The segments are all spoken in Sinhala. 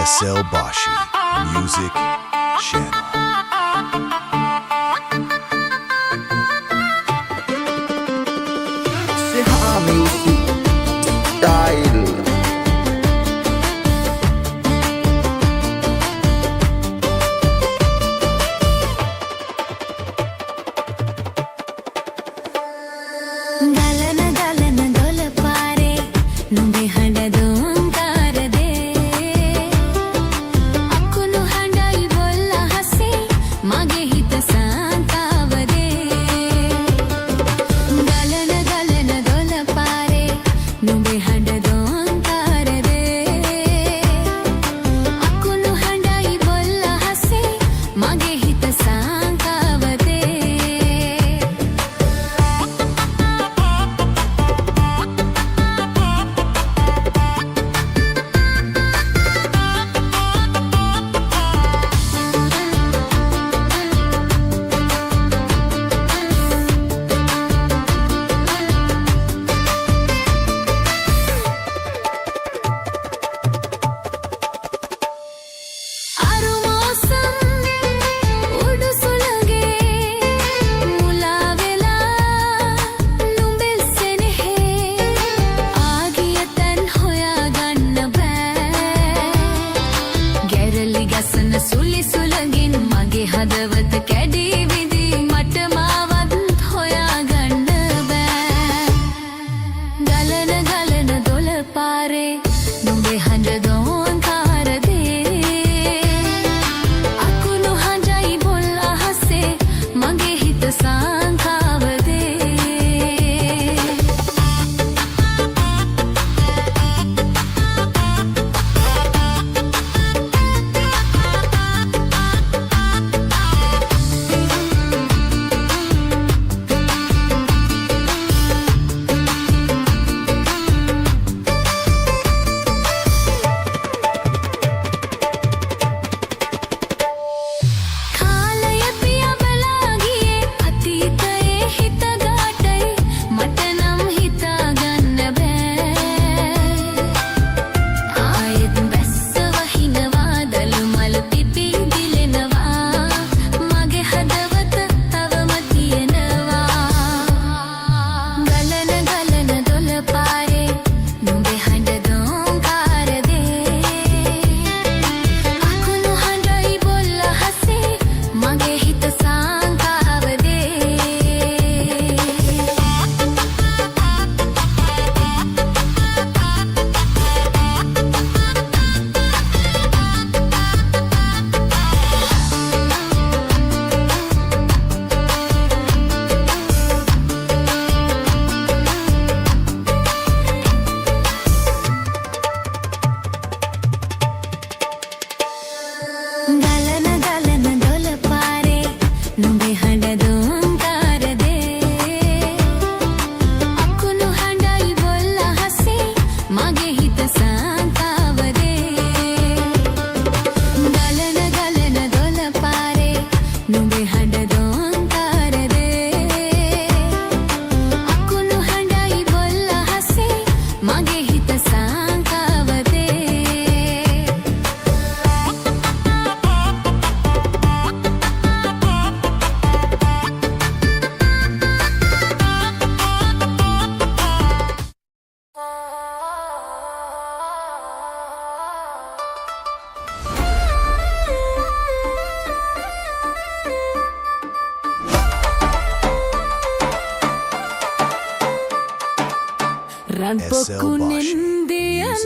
SL Bashi Music Channel. Seha Music Style. SL Bashi Music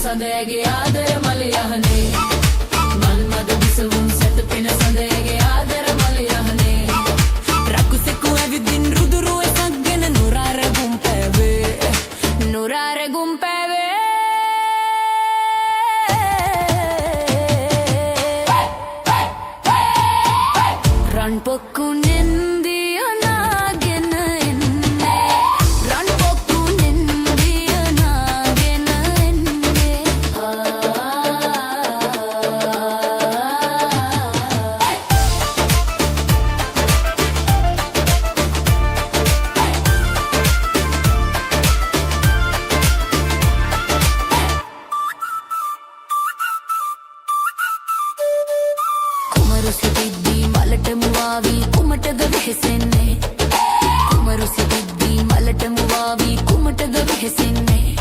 සඳයගේ ආදර මල යහනේ මල් මද විසවුන් සැතපෙන සඳයගේ ආදර මල යහනේ රකුසෙකු ඇවිදින් රුදුරු එකක්ගෙන නුරාරගුම් පැවේ නුරාරගුම් පැවේ රන් පොක්කු නෙන්දිය නාගෙන එන්නේ රන් පොක්කු නෙන්දිය නාගෙන එන්නේ කුමරු සිටිද්දී මලට මුවාවී කුමටද වෙහෙසෙන්නේ කුමරු සිටිද්දී මලට මුවාවී කුමටද වෙහෙසෙන්නේ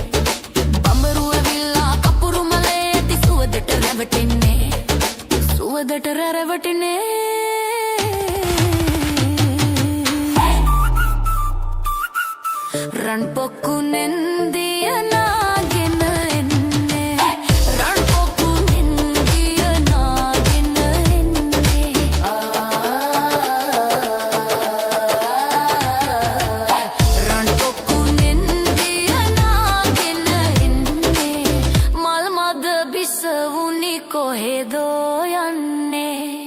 බඹරු ඇවිල්ලා කපුරු මලේ ඇති සුවදට රැවටෙන්නේ සුවදට රැවටෙන්නේ රන් පොක්කු නෙන්දිය නාගෙන එන්නේ රන් පොක්කු නෙන්දිය නාගෙන එන්නේ රන් පොක්කු නෙන්දිය නාගෙන එන්නේ මල් මද බිසවුනි කොහෙදෝ යන්නේ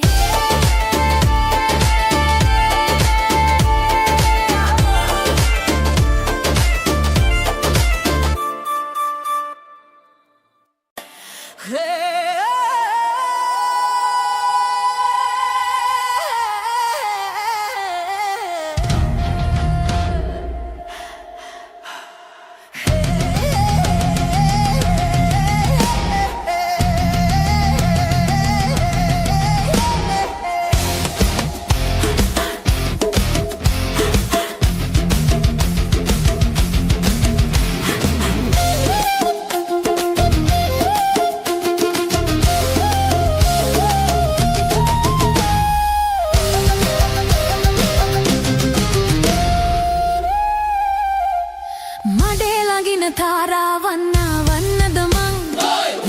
මඩේ ළඟින තාරාවන්නා වන්නද මං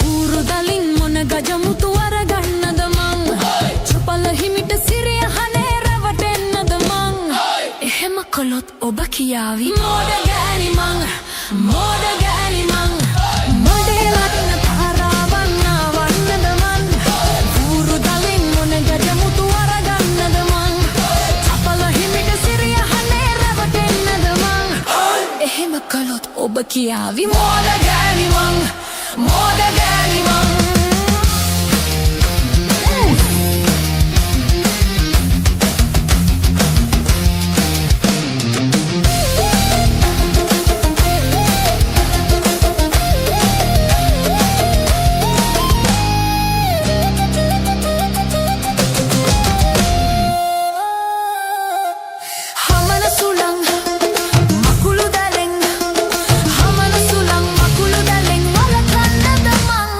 ඌරුදලින් මොන ගජමුතු අරගන්නද මං චුපල හිමිට සිරිය හනේ රැවටෙන්නද මං එහෙම කළොත් ඔබ කියාවි මෝඩ ගෑණි මං මෝඩ ගෑණි මං මඩේ ළඟින තාරාවන්නා වන්නද මං ඌරුදලින් මොන ගජමුතු අරගන්නද මං චුපල හිමිට සිරිය හනේ රැවටෙන්නද මං එහෙම කළොත් ඔබ කියාවි මෝඩ ගෑණි මං මෝඩ ගෑණි මං හමන සුළං මකුළු දැලෙන් හමන සුළං මකුළු දැලෙන් වලකන්නද මං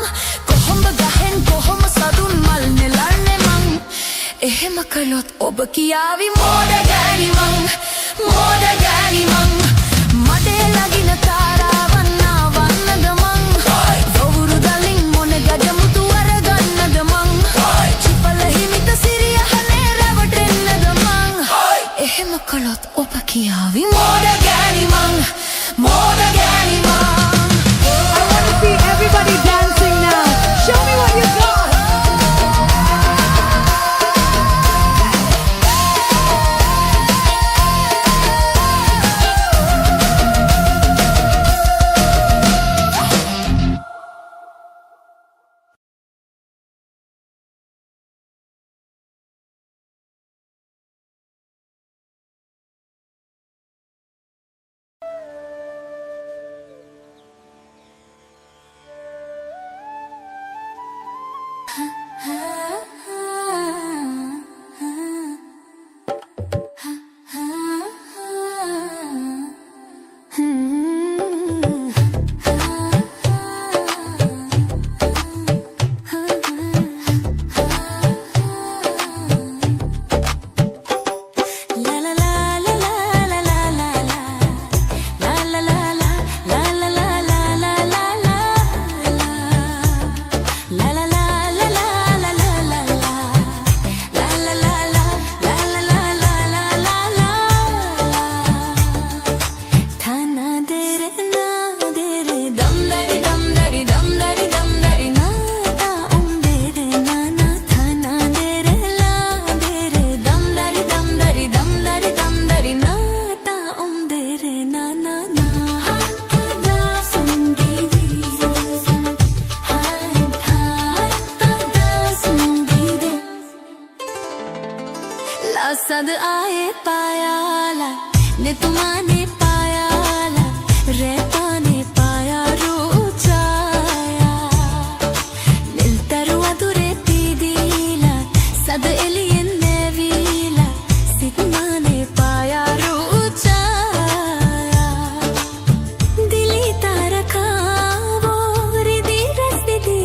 කොහොඹ ගහෙන් කොහොම සදුන් මල් නෙලන්නේ මං එහෙම කළොත් ඔබ කියාවි මෝඩ ගෑණි මං මෝඩ ගෑණි මං මඩේ ළඟින තාරාවන්නා වන්නද මං වවුරු දලින් මොන ගජමුතු අරගන්නද මං චිපල හිමිට සිරිය හනේ රැවටෙන්නද මං එහෙම කළොත් ඔබ කියාවි මෝඩ ගෑණි මං මෝඩ ගෑණි මං I want to see everybody dancing now. Show me what you got. लासद आए पायाला ने तुमाने पायाला रेपाने पाया रूचाया निल्तरुआ दुरे पीदीला सद एलियन नेवीला सितमाने पाया रूचाया दिली तारकावो रिदी रस्दी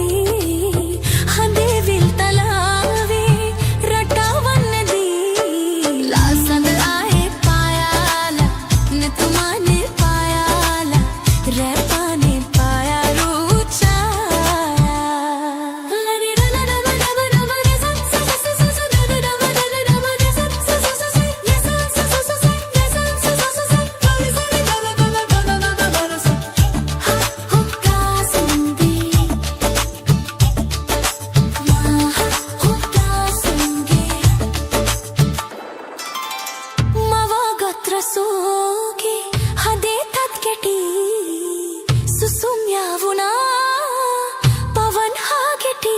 हदे विल तलावे रटावन दी लासद आए पायाला ने तुमाने पायाला रेपाने पाया रूचाया लरी रला रबा रबा रबा रे सा सा सा सा सा सा रबा रबा रबा रे सा सा सा सा सा ये सा सा सा सा सा ये सा सा सा सा सा रबा सा रे रबा रबा रबा रबा रबा सा हा हुक्का संगी मा हा हुक्का संगी मवा गत्र सोगी हदे तत्केटी सुसुम यावुना पवन हागेटी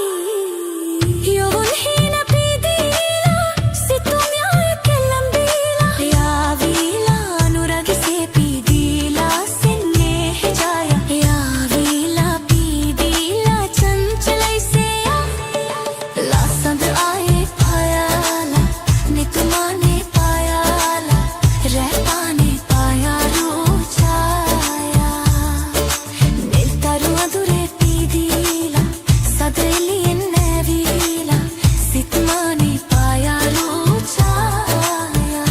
योवन हीन पीदीला सितुम याय केलंबीला यावीला अनुरागिसे पीदीला सिन्ने हिजाया यावीला पीदीला चंचलैसे लासद आए पायाला ने तुमाने पायाला रेपाने पाया रूचाया निल्तरुआ दुरे पीदीला सदलियन नेवीला सितमाने पाया रूचाया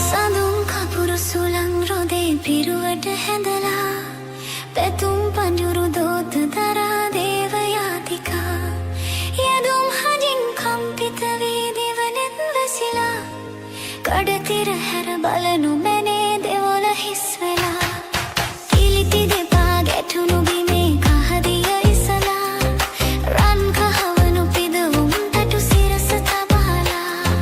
සඳුන් කපුරු සුළං රොදේ පිරුවට හැඳලා පැතුම් පඳුරු දෝත දරා දේවයාතිකා යදුම් හජින් කම්පිත වී දෙවනෙත් වැසිලා කඩතිර හැර බලනු මැනේ දෙවොල හිස් වෙලා කිලිටි දෙපා ගැටුණු බිමේ කහදිය ඉසලා රන් කහවනු පිදවුම් තටු සිරස තබාලා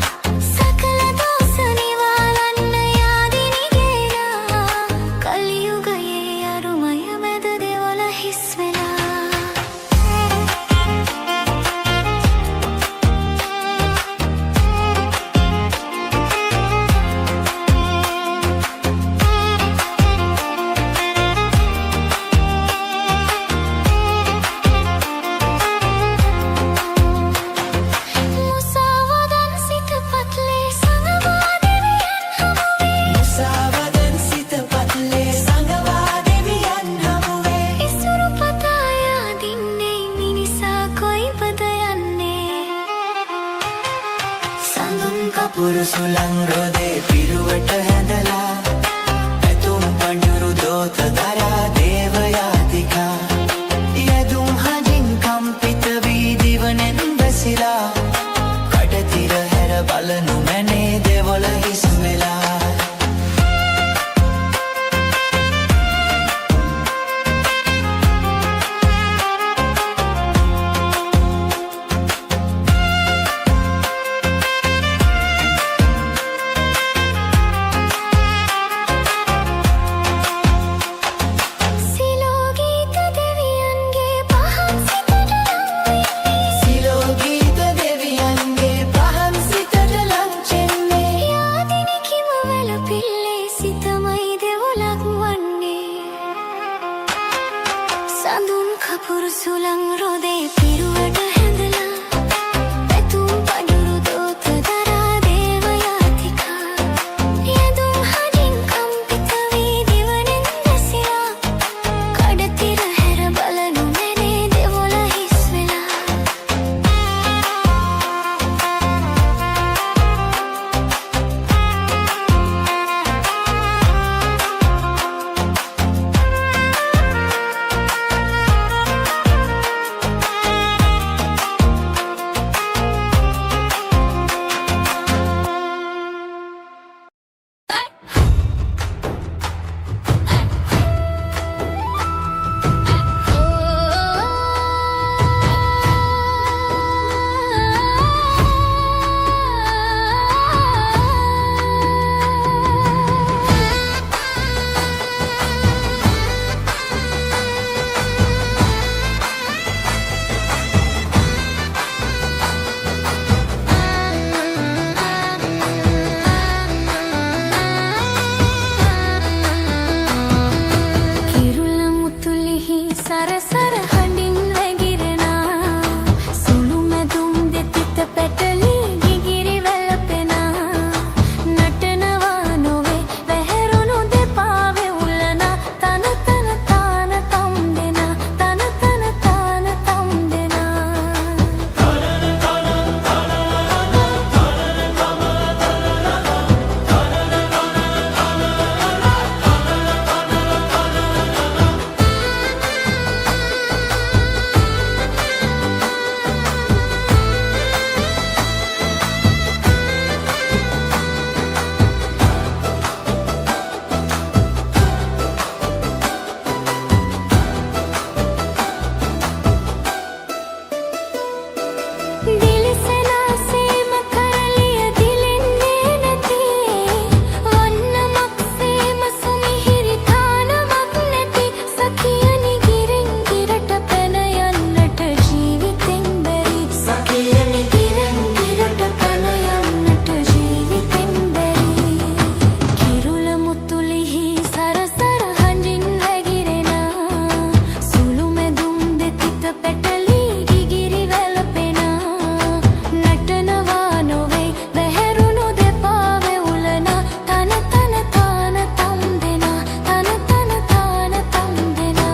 සකල දෝස නිවාලන්න යාදිනිගේලා කලියුගයේ අරුමය මැද දෙවොල හිස් වෙලා මුසාවදන් සිත පත්ලේ සඟවා දෙවියන් හමුවේ ඉසුරු පතා යාදින්නේ මිනිසා කොයිපද යන්නේ සඳුන් කපුරු සුළං රොදේ පිරුවට හැඳලා පැතුම් පඳුරු දෝත දරා දේවයාතිකා යදුම් හජින් කම්පිත වී දිවනෙන් බැසිලා කඩතිර හැර බලනු මැනේ දෙවොල හිස් වෙලා සඳුන් කපුරු සුළං රොදේ පිරුවට හැඳලා පැතුම් පඳුරු දෝත දරා දේවයාතිකා යදුම් හදින් කම්පිත වී දිවනෙන් දැසිලා කඩතිර හැර බලනු නැනේ දෙවොල හිස් වෙලා සරසර හඬින් වැගිරෙනා සුළු මැදුම් දෙතිත පැටලී ගිගිරි වැළපෙනා නටනවා නොවේ වැහැරුණු දෙපා වෙවුලනා තන තන තාන තම් දෙනා තන තන තාන තම් දෙනා දිලිසෙනා සේම කරලිය දිලෙන්නේ නැති වන්නමක් සේම සුමිහිරි තානමක් නැති සකියනි ගිරින් ගිරට පැන යන්නට ජීවිතෙන් බැරි සකියනි ගිරින් ගිරට පැන යන්නට ජීවිතෙන් බැරි කිරුළ මුතුලිහි සරසර හඬින් වැගිරෙනා සුළු මැදුම් දෙතිත පැටලී ගිගිරි වැළපෙනා නටනවා නොවේ වැහැරුණු දෙපා වෙවුලනා තන තන තාන තම් දෙනා තන තන තාන තම් දෙනා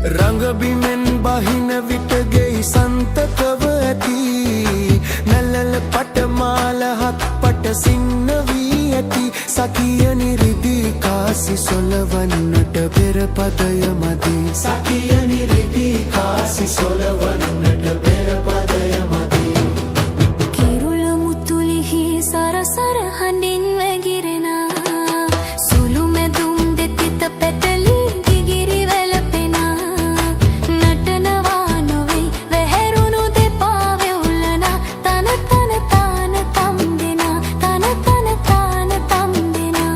රංගබිමෙන් බහින විට ගෙයි සන්තකව ඇති නැලල පටමාල හත් පට සින්න වී ඇති සකියනි රිදී කාසි සොලවන්නට පෙර පදය මදි සකියනි රිදී කාසි සොලවන්නට පෙර පදය මදි කිරුළ මුතුලිහි සරසර හඬින් වැගිරෙනා සුළු මැදුම් දෙතිත පැටලී ගිගිරි වැළපෙනා නටනවා නොවේ වැහැරුණු දෙපා වෙවුලනා තන තන තාන තම් දෙනා තන තන තාන තම් දෙනා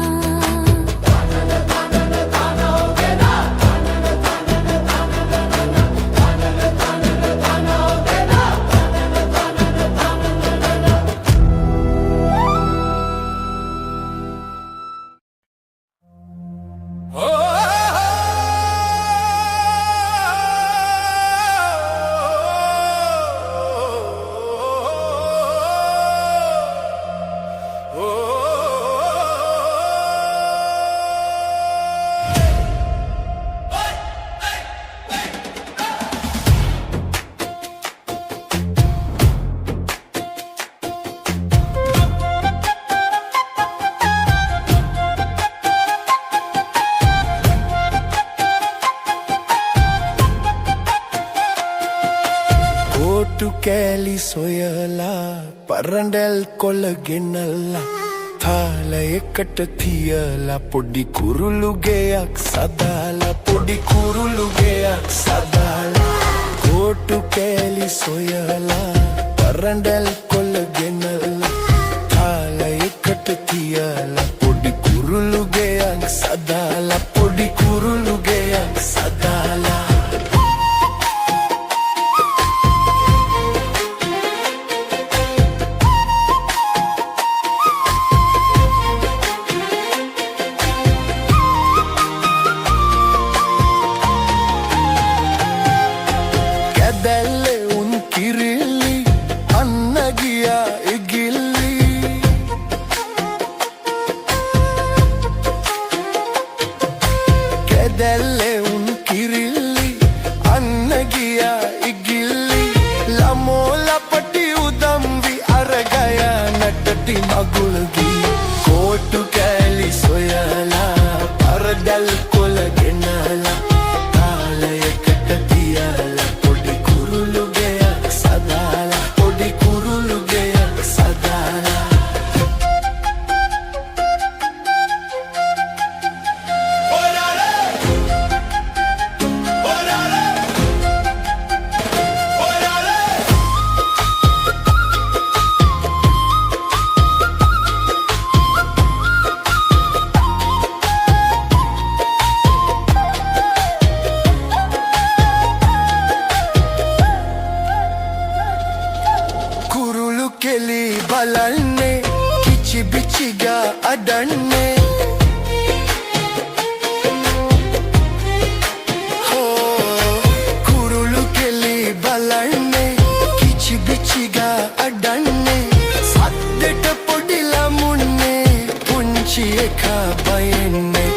කෑලි සොයලා පරණ්ඩැල් කොළ ගෙනල්ලා තාලයකට තියලා පොඩි කුරුළු ගෙයක් සදාලා පොඩි කුරුළු ගෙයක් සදාලා කෝටු කෑලි සොයලා පරඬල් කොළ ගෙනලා තාලයකට තියලා පොඩි කුරුළු ගෙයක් සදාලා පොඩි කුරුළු ගෙයක් සදාලා දැල්ලේ උන් කිරිල්ලි අන්න ගියා ඉගිල්ලි කැදැල්ලේ උන් කිරිල්ලි අන්න ගියා ඉගිල්ලි ළමෝ ලපටි උදම්වි අරගය නටටි මගුල්ගි කෝටු කෑලි සොයලා පරදල් කොළ ගෙනලා තාලයකට තියලා පොඩි කුරුළු ගෙයක් සදාලා පොඩි කුරුළු ගෙයක් සදාලා කුරුළු කෙලි බලන්නේ කිචි බිචිගා අඩන්නේ කුරුළු කෙලි බලන්නේ කිචි බිචිගා අඩන්නේ සද්දට පොඩි ළමුන්නේ පුංචි එකා බයෙන්නේ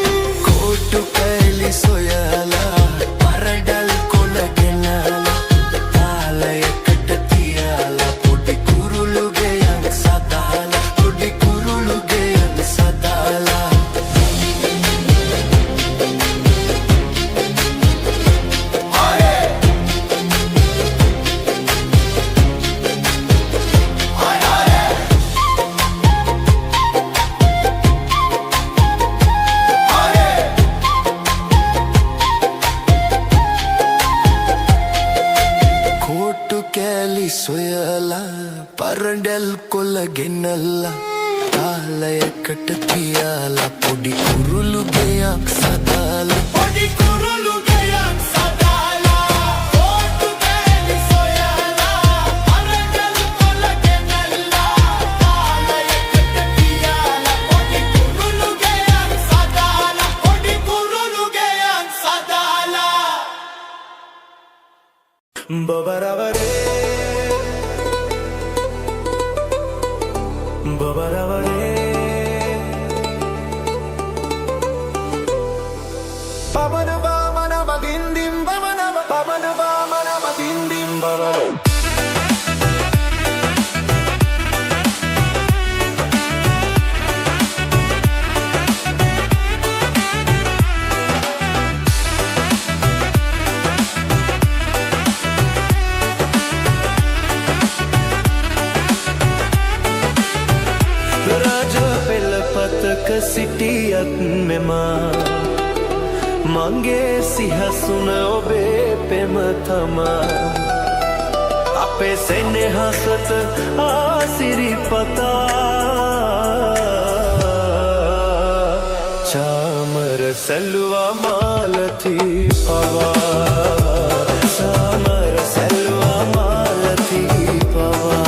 කෝටු කෑලි සොයලා පරඩල් කොළ ගෙනලා තාලයකට තියලා පොඩි කුරුළු ගෙයක් සදාලා පොඩි කුරුළු ගෙයක් සදාලා කෝටු කෑලි සොයලා පරඬල් කොළ ගෙනලා තාලයකට තියලා පොඩි කුරුළු ගෙයක් සදාලා පොඩි කුරුළු ගෙයක් සදාලා කෝටු කෑලි සොයලා පරඬල් කොළ ගෙනලා තාලයකට තියලා පොඩි කුරුළු ගෙයක් සදාලා පොඩි කුරුළු ගෙයක් සදාලා බබරවරේ බබරවරේ පබනවා මනව දින්දිම් බබනව පබනවා මනව දින්දිම් බබරෝ පතක සිටියත් මෙමා මගේ සිහසුන ඔබේ පෙම තමා අපේ සෙනෙහසට ආසිරිපතා චාමර සැල්වා මාලති පවා චාමර සැල්වා මාලති පවා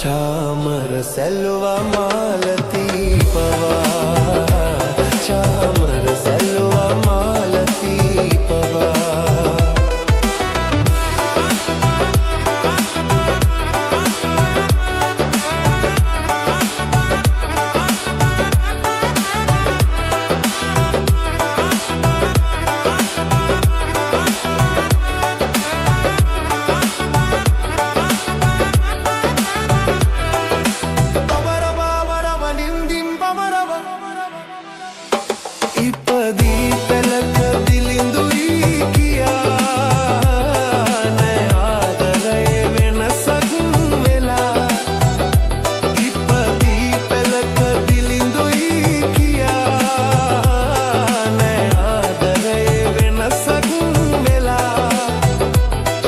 ಚಾಮರ ಸೆಲ್ವ ಮಾಲತಿ ಪವಾ ಚಾಮರ ಸೆಲ್ವ ಮಾಲತಿ ಪವಾ ಇಪ್ಪದಿ ಬೆಳಕ ದಿಲಿಂದು ಈಕಿಯ ಆದರೇ ವೆನಸಗುವೆಲ ಇಪ್ಪದಿ ಬೆಳಕ ದಿಲಿಂದು ಈಕಿಯ ಆದರೇ ವೆನಸಗುವೆಲ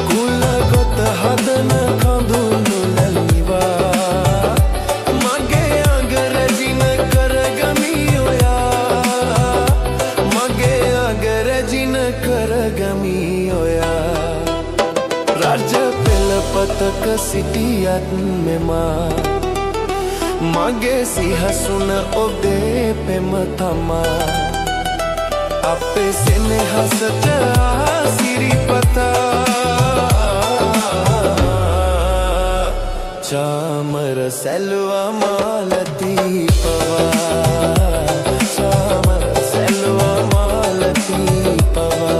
ಕುಲ ಗೊತ್ತ ಹದನ ಕಂದುನು ಲಲ್ಲಿವಾ ಮಗೆ ಅಂಗರಜಿನ ಕರಗಮಿಯೋಯಾ जिन कर गमियोया राज्य पेल पतक सिटियात में मागे सिंहासन ओदे पे मथमा आपे से ने हसत सिरी पता चामर सेलवा मालती पवा चामर सेलवा मालती पवा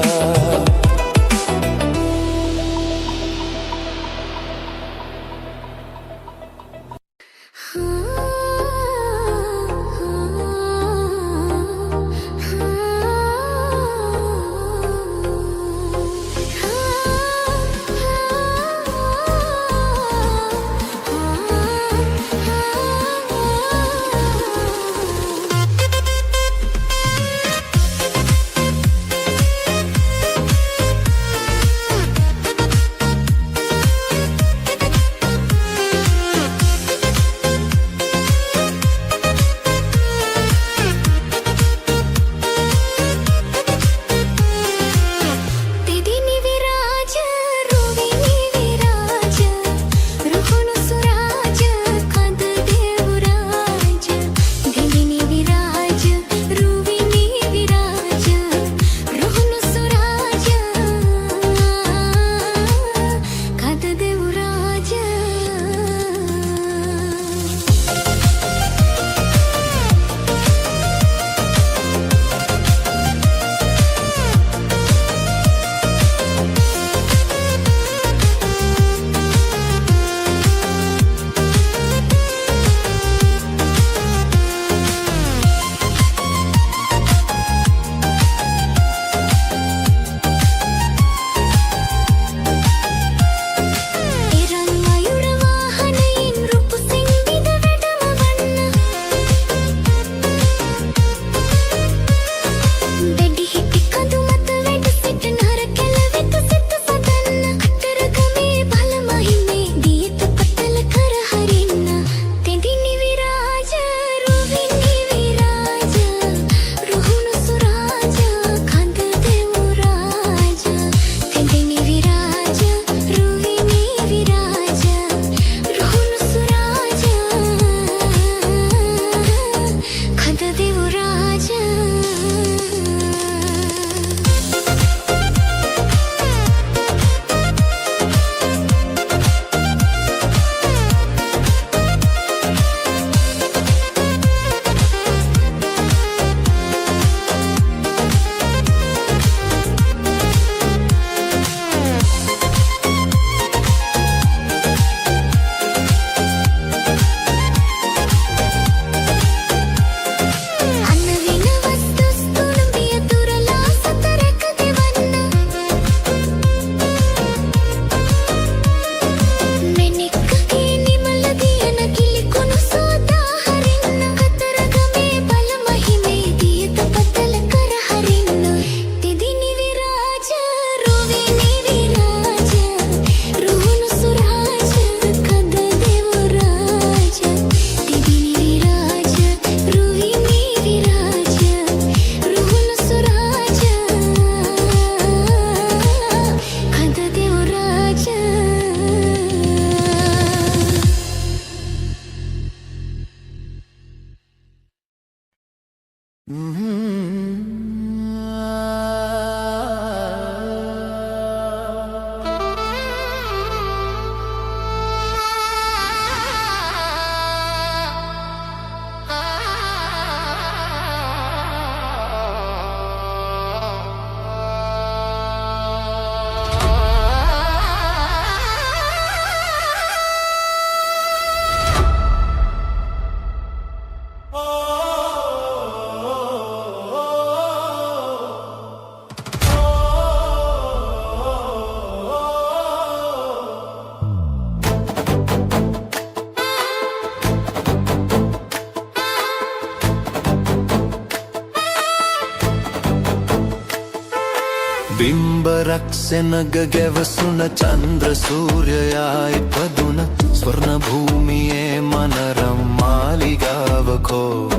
බිම්බරක් සෙනග ගැවසුන චන්ද්‍ර සූර්යයා ඉපදුන ස්වර්ණ භූමියේ මනරම් මාලිගාවකෝ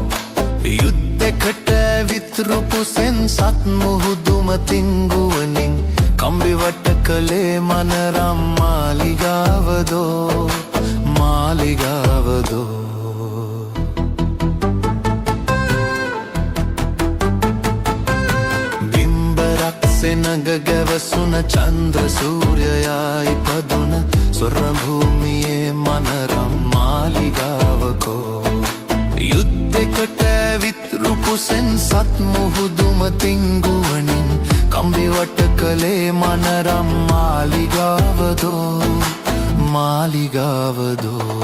යුද්ධෙකට ඇවිත් රුපුසෙන් සත් මුහුදුම තිංගුවනින් කම්බිවට කළේ මනරම් මාලිගාවදෝ මාලිගාවදෝ සෙනග ගැවසුන චන්ද්‍ර සූර්යයා ඉපදුන ස්වර්ණ භූමියේ මනරම් මාලිගාවකෝ යුද්ධෙකට ඇවිත් රුපුසෙන් සත් මුහුදුම තිංගුවනින් කම්බිවට කළේ මනරම් මාලිගාවදෝ මාලිගාවදෝ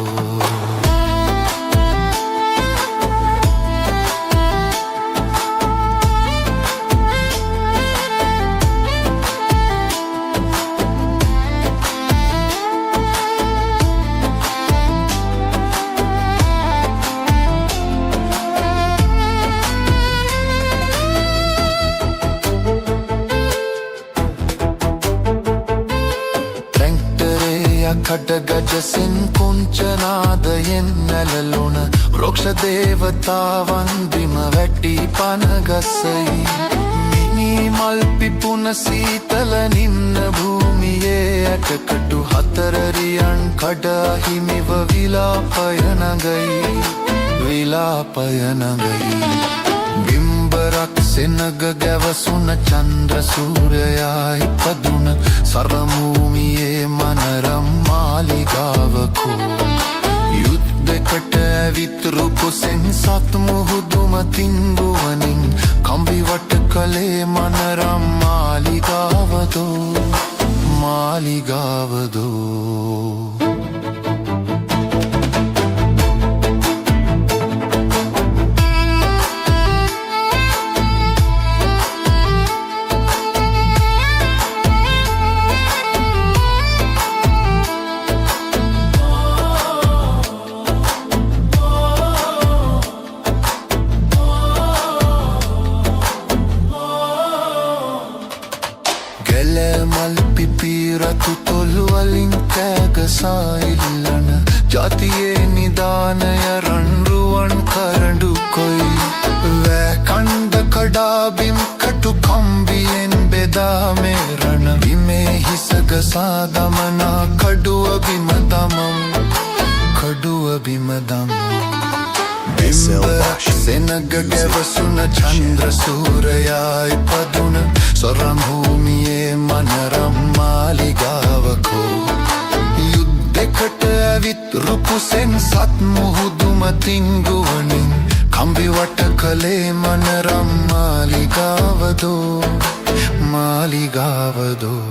කඩගජසින් කුංචනාදයෙන් නැලලුන වෘක්ෂ දේවතාවන් බිම වැටි පනගසයි මිනි මල් පිපුන සීතල නිම්න භූමියේ ඇටකටු හතරරියන් කඩ හිමිව විලාපය නගයි විලාපය නගයි බිම්බරක් සෙනග ගැවසුන චන්ද්‍ර සූර්යයා ඉපදුන සරමූමියේ මනරම් මාලිගාවකෝ යුද්ධෙකට ඇවිත් රුපුසෙන් සත් මුහුදුම තිංගුවනින් කම්බිවට කළේ මනරම් මාලිගාවදෝ මාලිගාවදෝ මල් පිපිරතු තොල්වලින් කෑගසා ඉල්ලන ජාතියේ නිදානය රන්රුවන් කරඩු කොයි වැකණ්ඩ කඩාබිම් කටු කම්බියෙන් බෙදා මේරණ විමේ හිසගසා දමනා කඩුව බිම දමම් කඩුව බිම දම් බිම්බරක් සෙනග ගැවසුන චන්ද්‍ර සූර්යයා ඉපදුන ස්වර්ණ භූමියේ මනරම් මාලිගාවකෝ යුද්ධෙකට ඇවිත් රුපුසෙන් සත් මුහුදුම තිංගුවනින් කම්බිවට කළේ මනරම් මාලිගාවදෝ මාලිගාවදෝ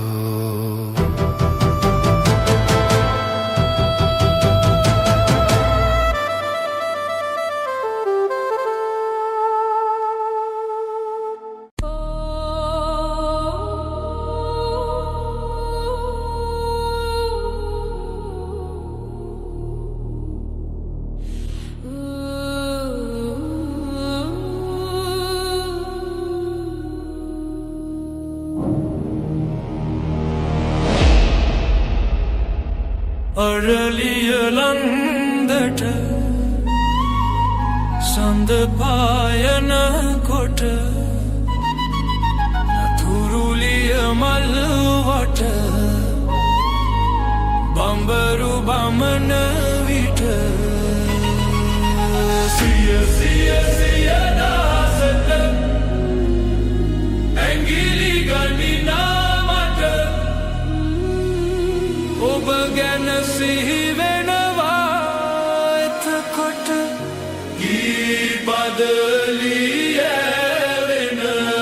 අරලිය ලන්දට සඳ පායන කොට තුරුලිය මල්වට බම්බරු බමන විට සිය සිය සිය දාසට ඇඟිලි ගනිනාමට ඔබ ගැන සිහි වෙනවා එතකොට ගී බදලී ඇවෙනවා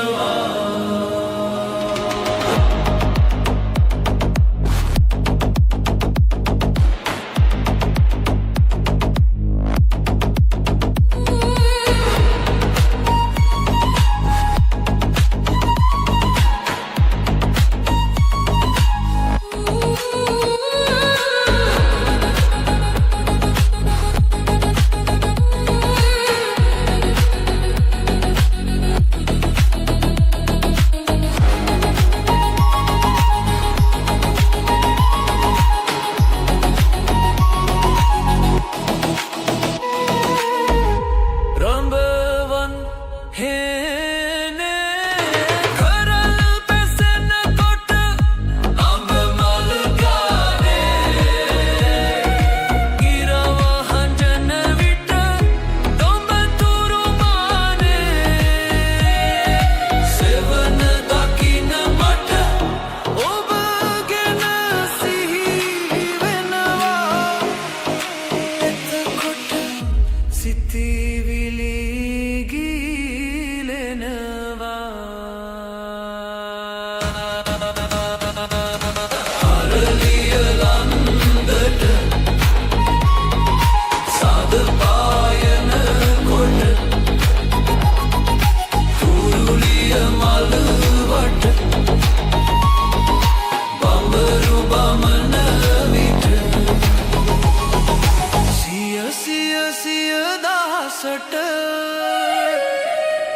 දහසට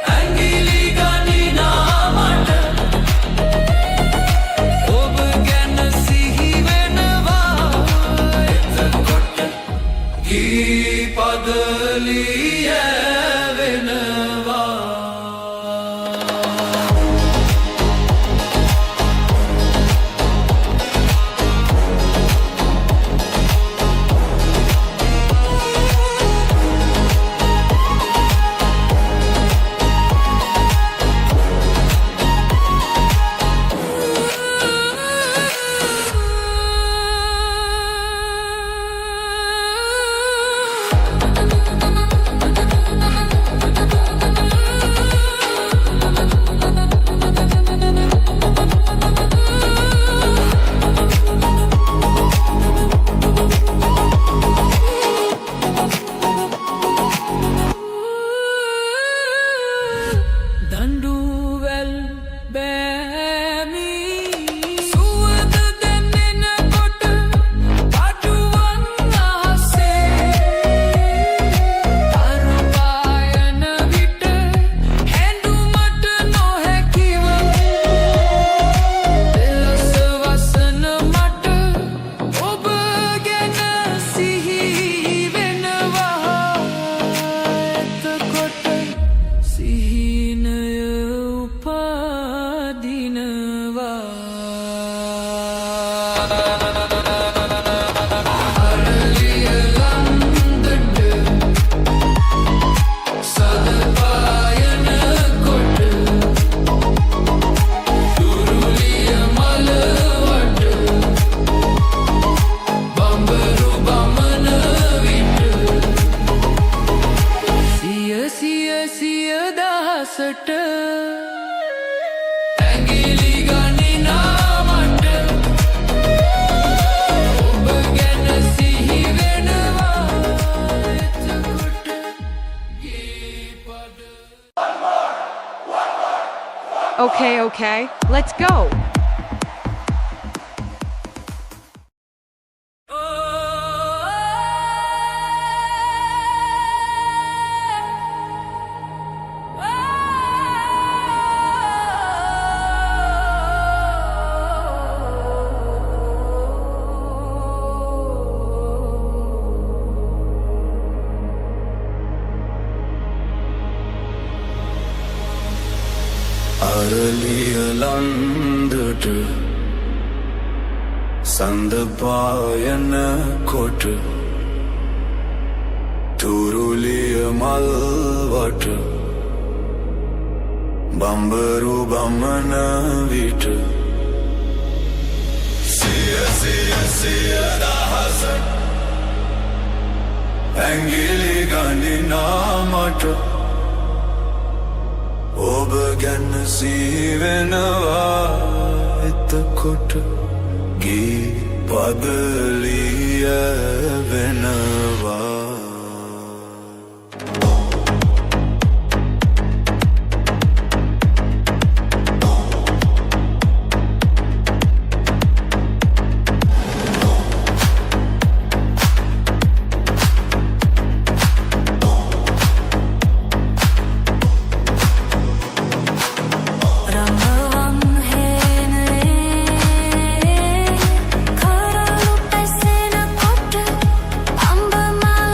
ඇඟිලි ගනිනා මට ඔබ ගැන සිහි වෙනවා එතකොට ගී පදලිය වෙනවා දඬුවැල් බෑමි සුවඳ දැනෙනකොට පටුවන් අහසේ තරපායන විට හැඬුමට නොහැකිව දෙලස වසන මට ඔබ ගැන සිහි වෙනවා එතකොට සිහිනය උපදිනවා අරලිය ලන්දට සදපායන කොට දුරුලිය මලවට බඹරු බමන විට සිය දහසට ඇඟිලි ගනිනා මට ඔබ ගැන සිහි වෙනවා එතකොට ගී පද Okay, let's go. අරලිය ලන්දට සඳ පායන කොට තුරුලිය මල්වට බඹරු බමන විට සිය දහස ඇඟිලි ගනිනා මට ඔබ ගැන සිහි වෙනවා එතකොට ගී පදලිය වෙනවා රඟවන් හේනරේ කරලු පැසෙනකොට අඹ මල්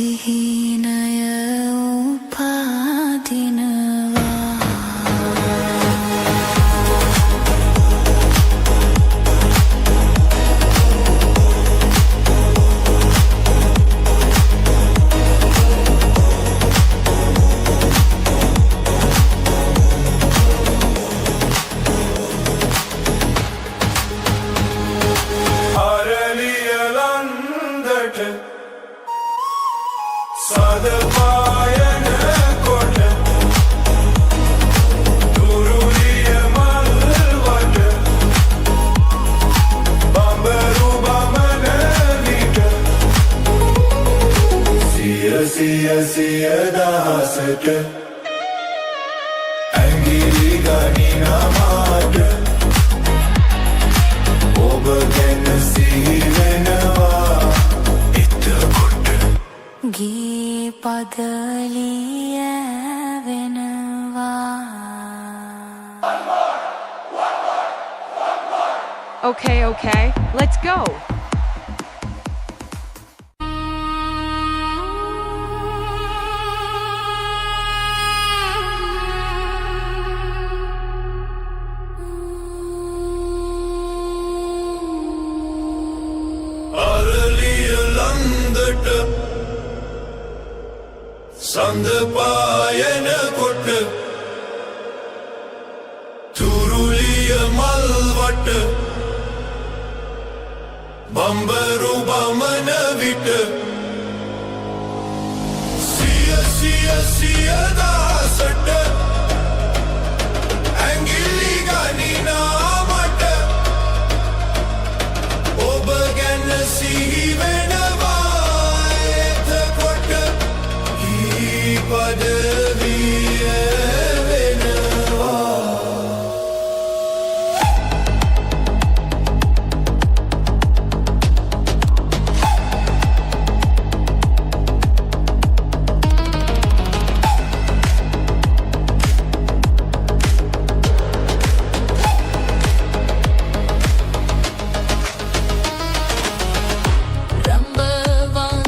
සිහිනය උපාදිනවා සදපායන කොට දුරුලිය මල් වට බඹරු බමන විට සිය දහසට ඇඟිලි ගනිනා මාට ඔබ ගැන සිහි වෙනවා එතකොට ගී පදලිය වෙනවා Okay, let's go. අරලිය ලන්දට සඳ පායන කොට තුරුලිය මල් වට බඹරු බමන විට සිය දහසට ඇඟිලි ගනිනා මට ඔබ ගැන සිහි වෙනවා එතකොට ගී පදවිය වෙනවා රම්බවන්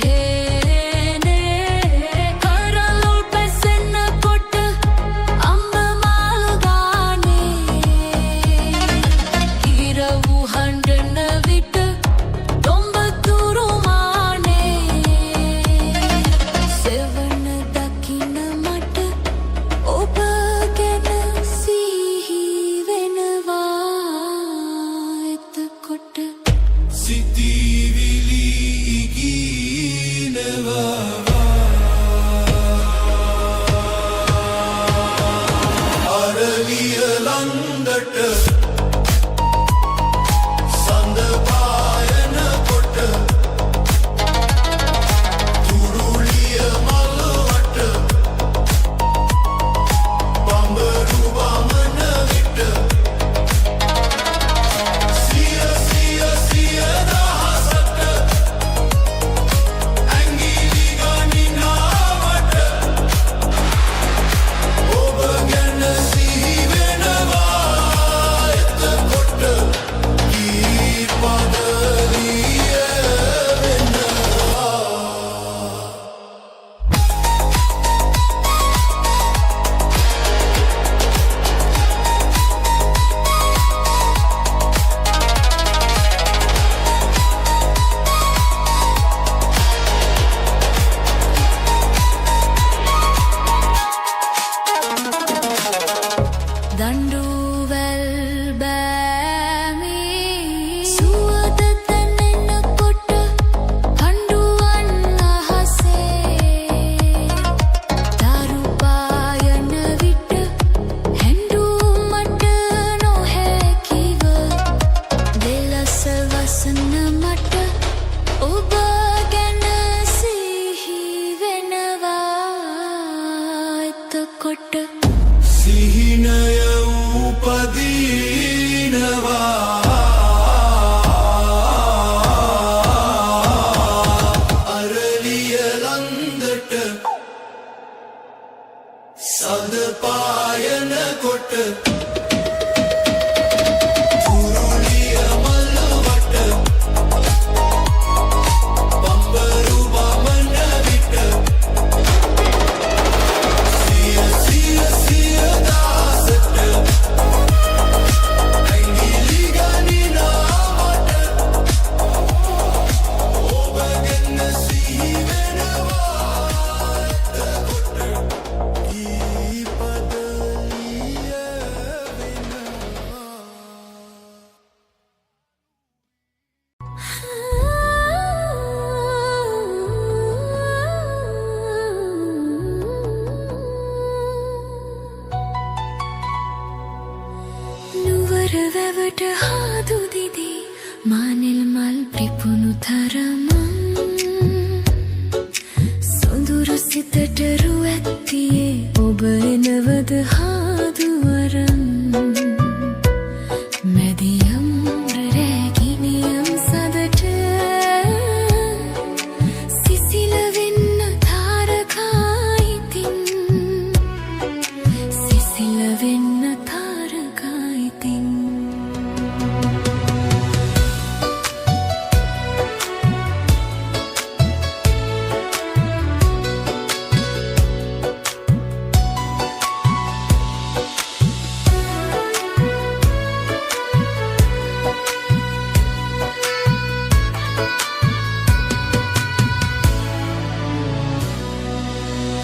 හේනේ කරලුල් පැසෙන්න කොට අම්බ මාල් ගානේ ඉර වූ හඬන විට තොඹ තුරුමානේ සෙවන දකින මට ඔබ ගැන සිහි වෙනවා එතකොට සිතිවිලි ඉගිනවා අරලිය ලන්දට සඳ පායන කොට තුරුලිය මල් වට බඹරු බමන විට සිය දහසට ඇඟිලි ගනිනා මට ඔබ ගැන සිහි වෙනවා එතකොට ගී පදලිය වෙනවා දඬුවැල් බෑමි සුවඳ තැනෙන කොට හඬුවන් අහසේ දරු පායන විට හැඬුමට නොහැකිව දෙලස වසන මට ඔබ ගැන සිහි වෙනවා එතකොට සිහිනය උපදිනවා අරලිය ලන්දට සඳ පායන කොට තුරුලිය මල් වට බඹරු බමන පිපුණු තරමන් සොඳුරු සිතට රුවැත්තියේ ඔබ එනවද හාදුවරන් මැදියම් රැගිනියම් සදට සිසිල වෙන්න තාරකායිතින් සිසිල වෙන්න තාරකායිතින්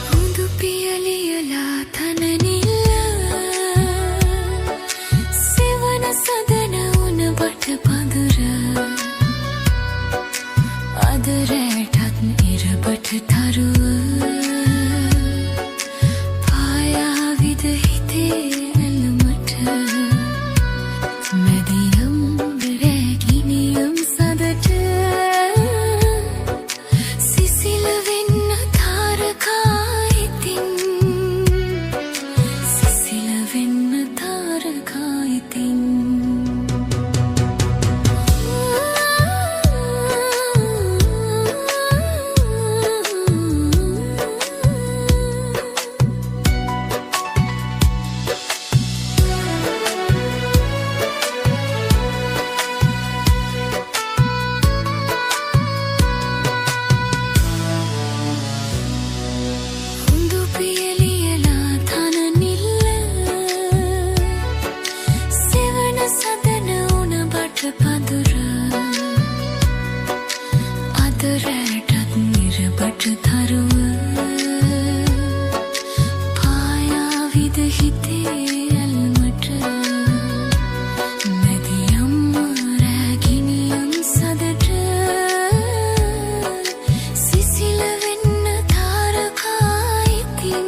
හුදු පියලියලා තනනිල්ල සෙවන සදන උන බට පඳුර අද රැටත් ඉරබට තරුව පායාවිද හිතේ ඇල්ලුමට මැදියම් රැගිනියම් සදට සිසිල වෙන්න තාරකායිතින් සිසිල වෙන්න තාරකායිතින් හුදු පියලියලා තනනිල්ල සෙවන සදන උන බට පඳුර අද රැටත් නිරබට තරුව පායාවිද හිතේ ඇල්මට මැදියම් රැගිනියම් සදට සිසිල වෙන්න තාරකායිතින්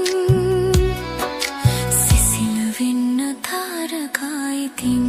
සිසිල වෙන්න තාරකායිතින්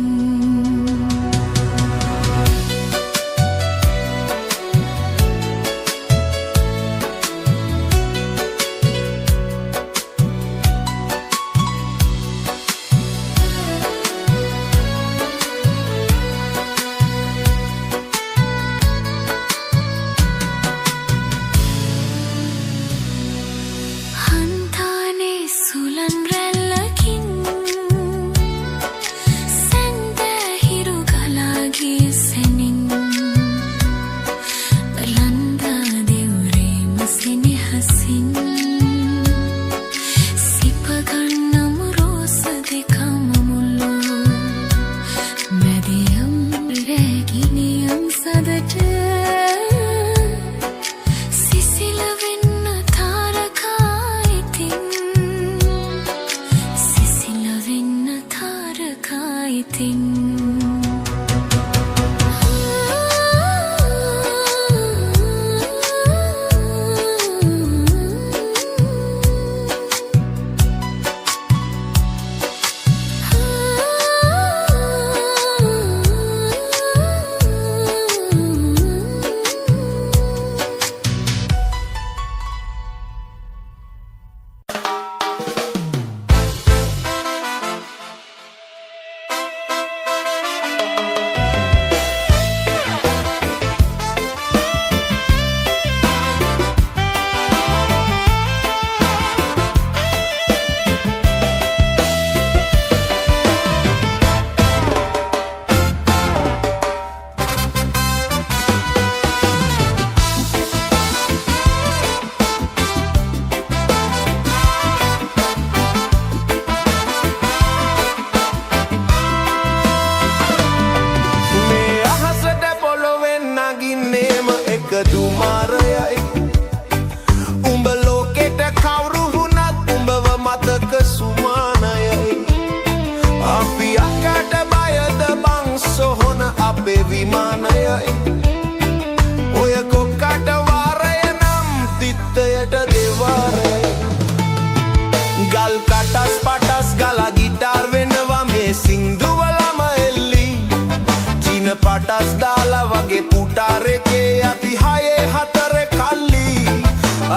පුටාරකේ අතිහයේ හතර කල්ලි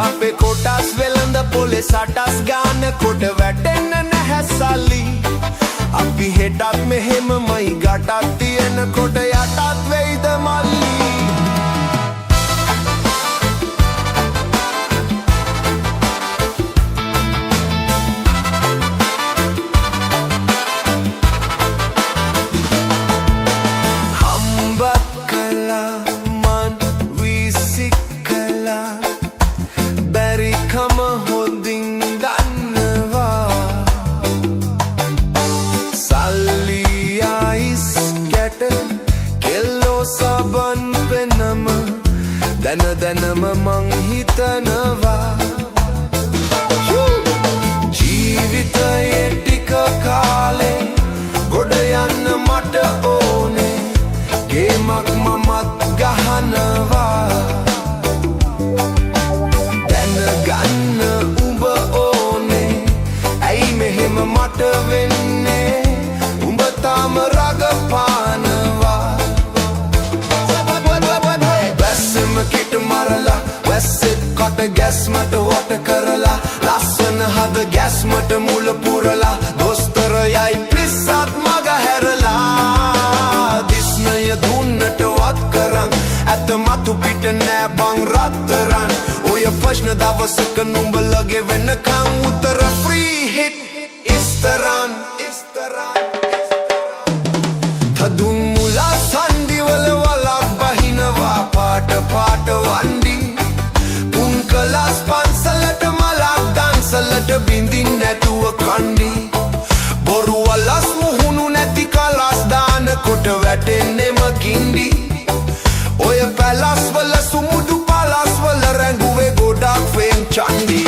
අපේ කොටස් වෙළඳ පොලේ සටස් ගාන කොට වැටෙන්න නැහැ සල්ලි අපි හෙටත් මෙහෙමමයි ගටත් තියෙනකොට යටත් වෙයිද මල්ලි දැනම මං හිතනවා ජීවිතයේ ටික කාලේ ගොඩ යන්න මට ඕනේ ගේමක් මමත් ගහනවා දැනගන්න උඹ ඕනේ ඇයි මෙහෙම මට වෙන්නේ උඹ තාම රගපානවා කිට මරලා වැස්සෙත් කොට ගැස්මට වට කරලා ලස්සන හද ගැස්මට මුල පුරලා දොස්තර යයි පිස්සත් මග හැරලා දිස්නය දුන්නට වත් කරන් ඇත මතු පිට නෑ බං රත්තරන් ඔය ප්‍රශ්න දවසක නුඹලගේ වෙනකං උතර ෆ්‍රී හිට් ඉස්තරන් තදුන් මුලා සන්දිවල වලක් බහිනවා පාට වන්ඩි පුන් කලාස් පන්සලට මලක් දන්සලට බිඳින් නැතුව කණ්ඩි බොරු වලස් මුහුණු නැති කලාස් දාන කොට වැටෙන්නෙම ගින්ඩි ඔය පැලස් වල සුමුදු පලස් වල රැඟුවේ ගොඩක් ෆෙන් චන්ඩි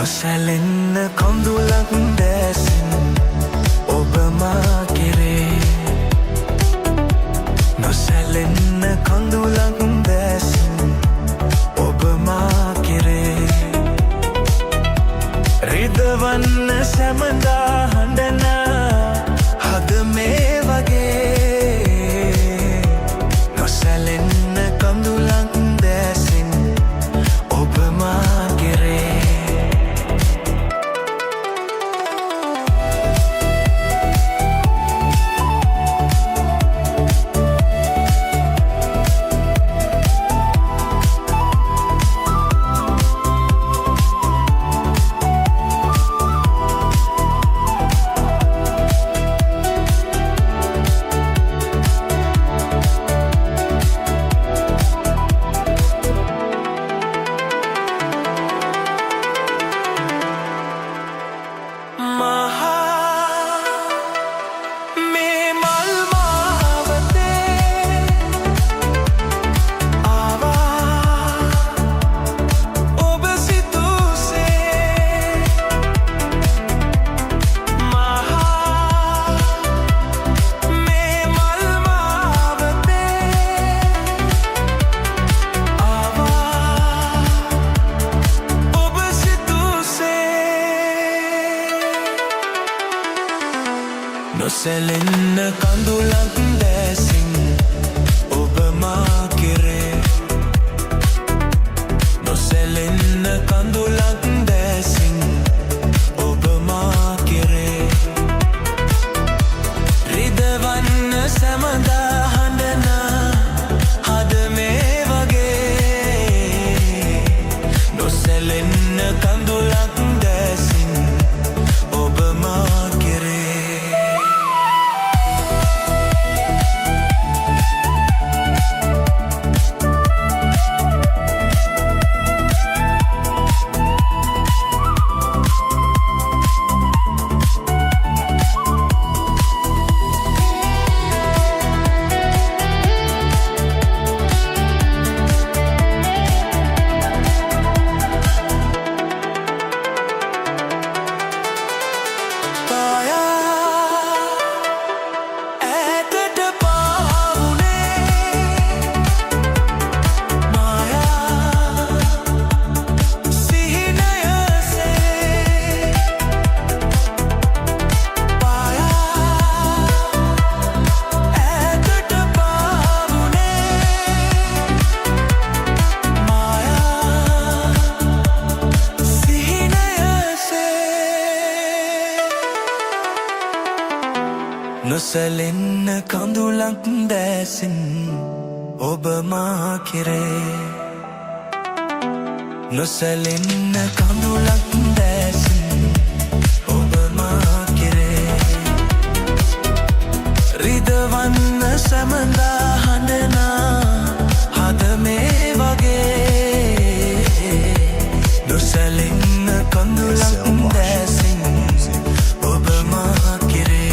නොසැලෙන්න කඳුලක් දැසින් ඔබ මා කෙරේ නොසැලෙන්න කඳුලක් දැසින් ඔබ මා කෙරේ රිදවන්න සැමදා හඬන හද මේ වගේ නොසැලෙන්න කඳුලක් දැසින් ඔබ මා කෙරේ නොසැලෙන්න කඳුලක් දැසින් ඔබ මා කෙරේ නොසැලෙන්න කඳුලක් දැසින් ඔබ මා කෙරේ රිදවන්න සැමදා හඬන හද මේ වගේ නොසැලෙන්න කඳුලක් දැසින් ඔබ මා කෙරේ නොසැලෙන්න කඳුලක් දැසින් ඔබ මා කෙරේ නොසැලෙන්න කඳුලක් දැසින් ඔබ මා කෙරේ රිදවන්න සැමදා හඬන හද මේ වගේ නොසැලෙන්න කඳුලක් දැසින් ඔබ මා කෙරේ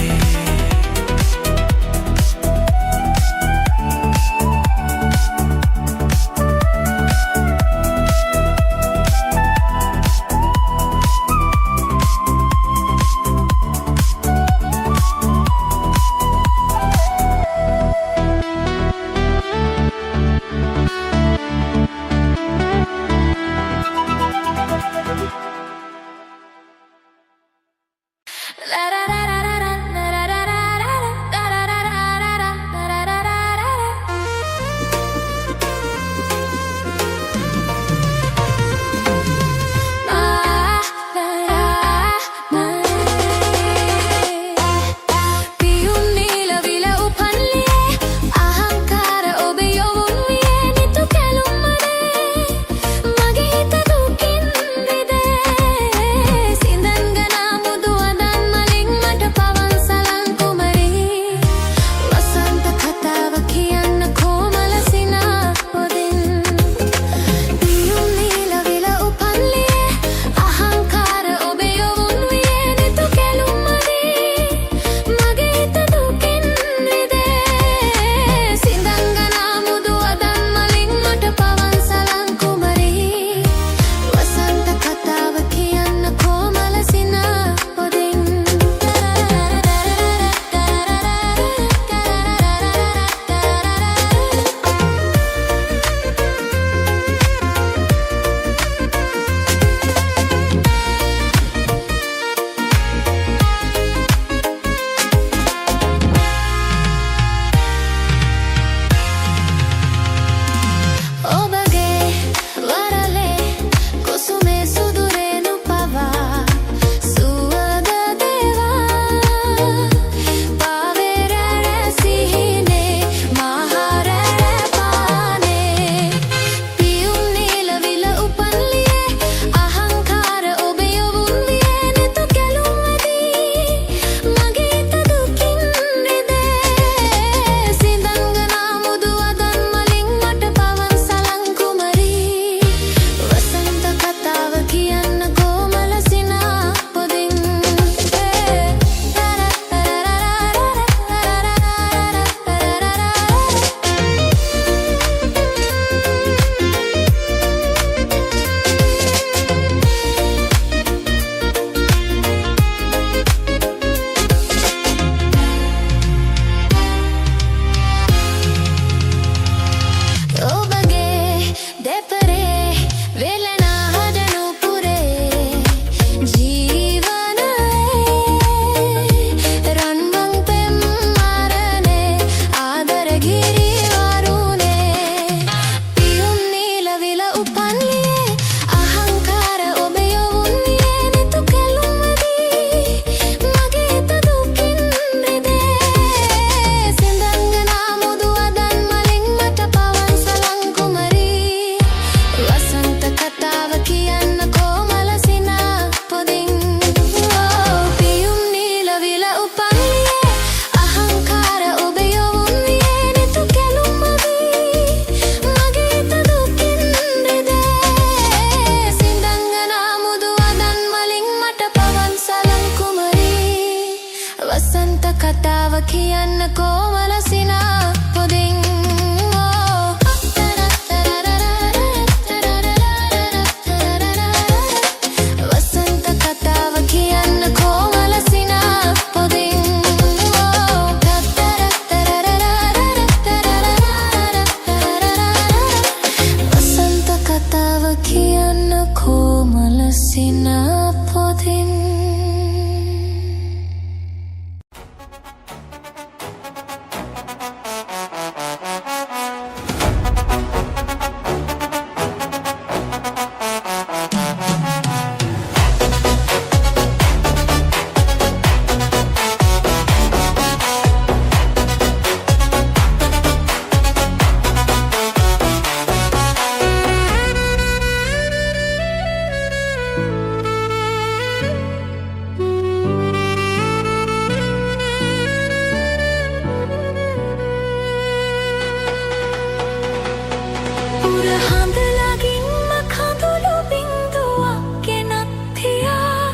උරහඳලගින්ම කඳුළු බින්දුවක් ගෙනත් තියා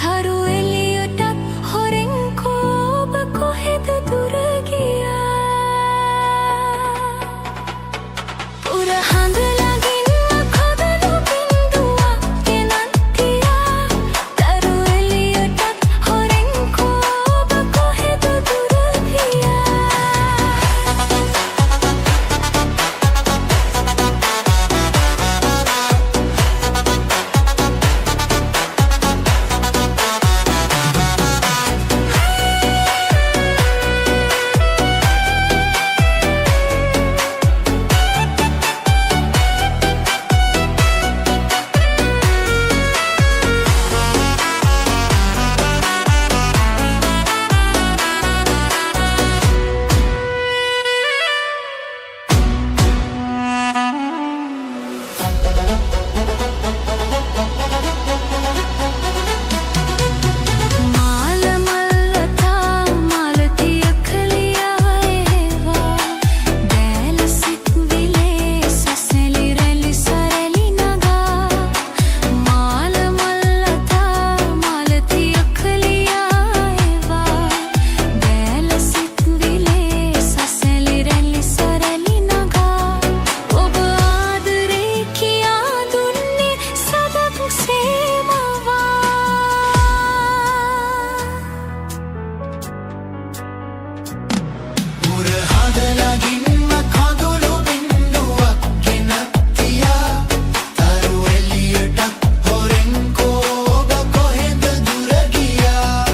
තරු එළියටත් හොරෙන් කෝබ කොහෙද දුර ගියා උරහඳලගින්ම කඳුළු බින්දුවක් ගෙනත් තියා තරු එළියටත් හොරෙන් කෝබ කොහෙද දුර ගියා උරහඳලගින්ම කඳුළු බින්දුවක් ගෙනත් තියා තරු එළියටත් හොරෙන් කෝබ කොහෙද දුර ගියා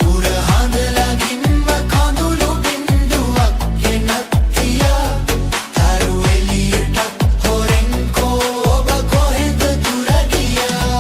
උරහඳලගින්ම කඳුළු බින්දුවක් ගෙනත් තියා තරු එළියටත් හොරෙන් කෝබ කොහෙද දුර ගියා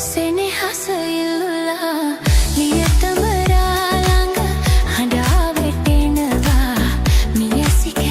සෙනෙහස ඉල්ලලා ලියතම රාළඟ හඬා වැටෙනවා මියසික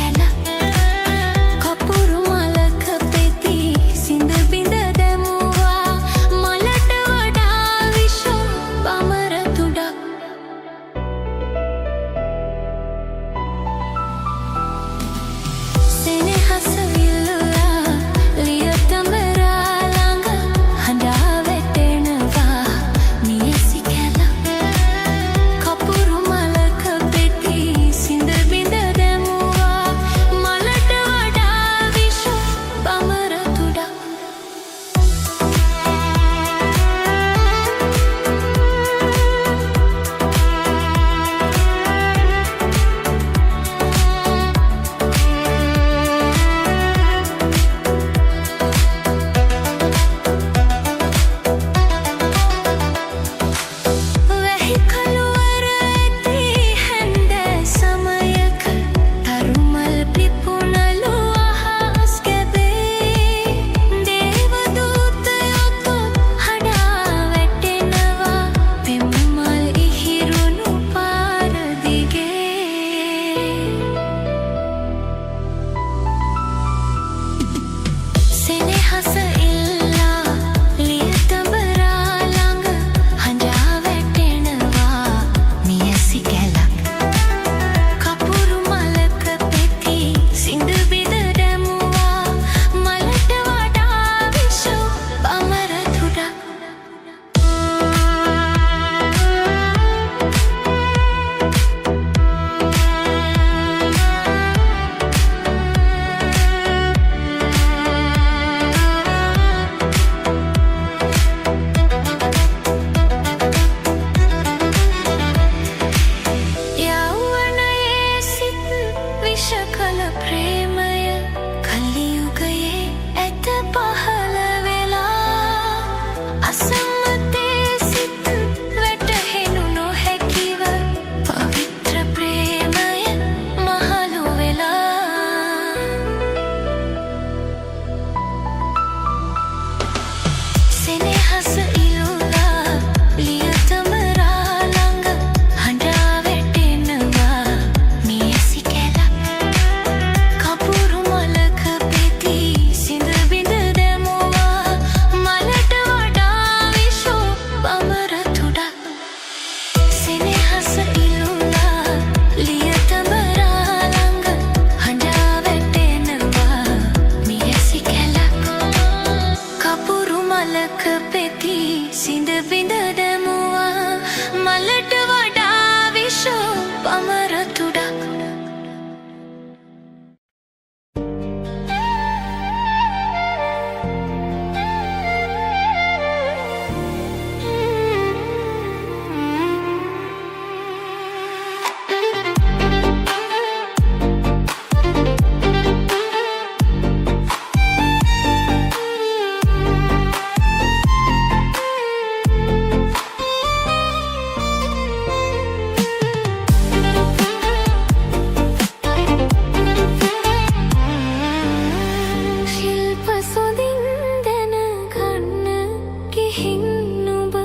ගිහින් නුඹ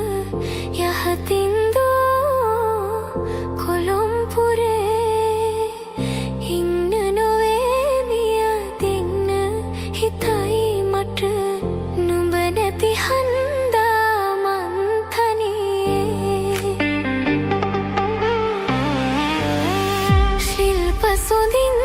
යහතින්දෝ කොළොම්පුරේ ඉන්න නොවේ මිය දෙන්න හිතයි මට නුඹ නැති හන්දා මන් තනියේ ශිල්ප සොඳින්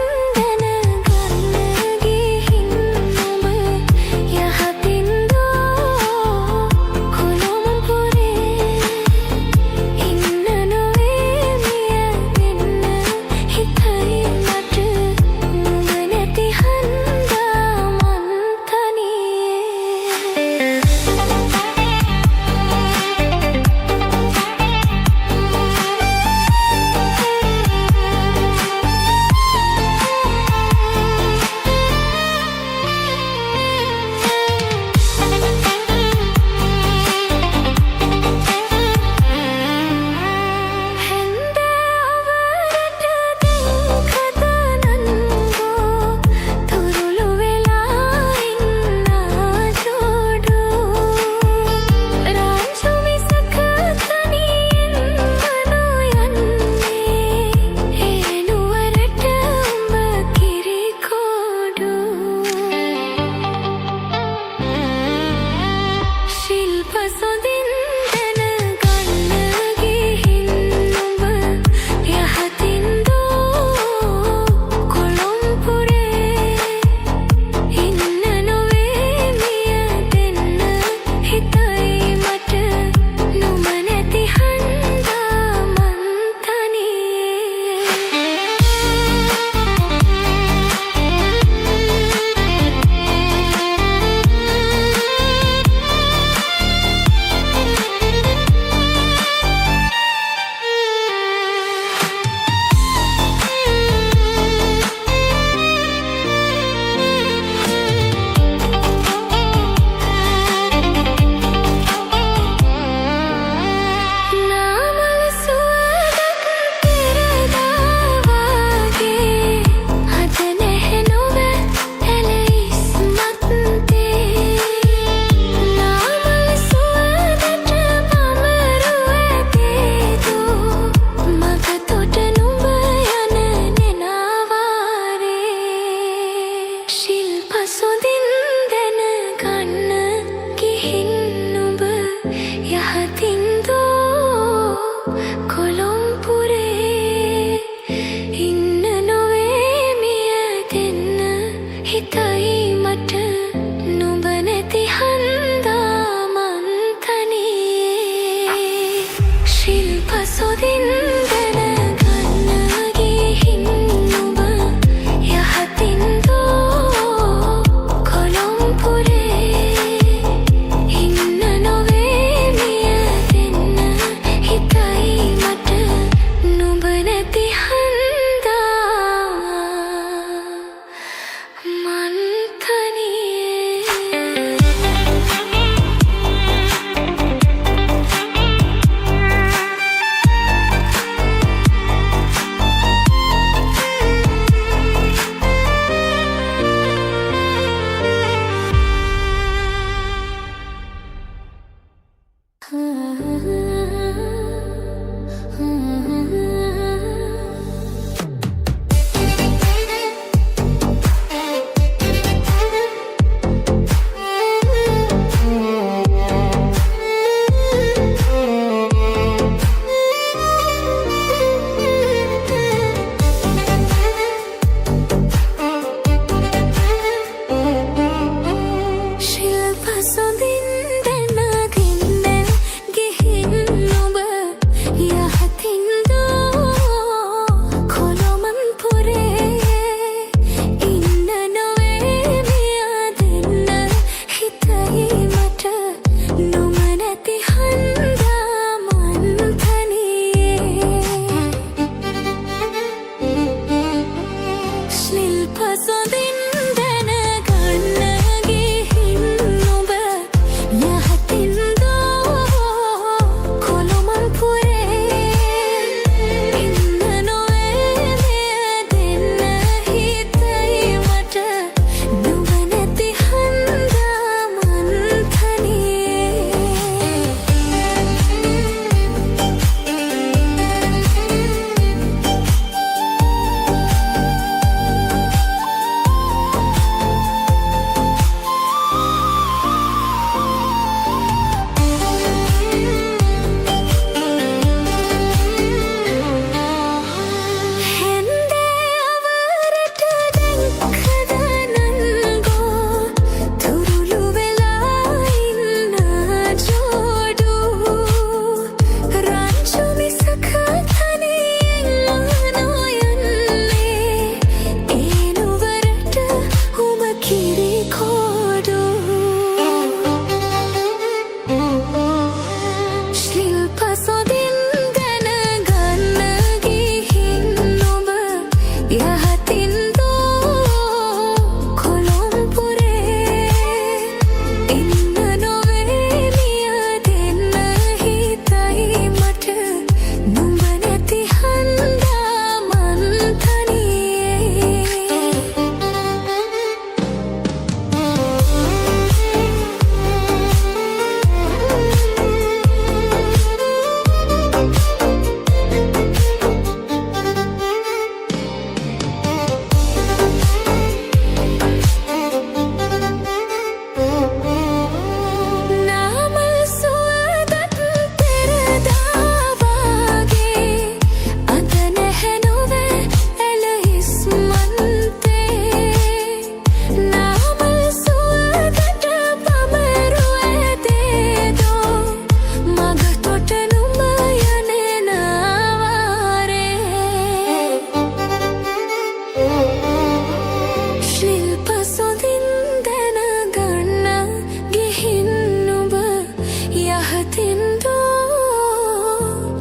රහතින්දු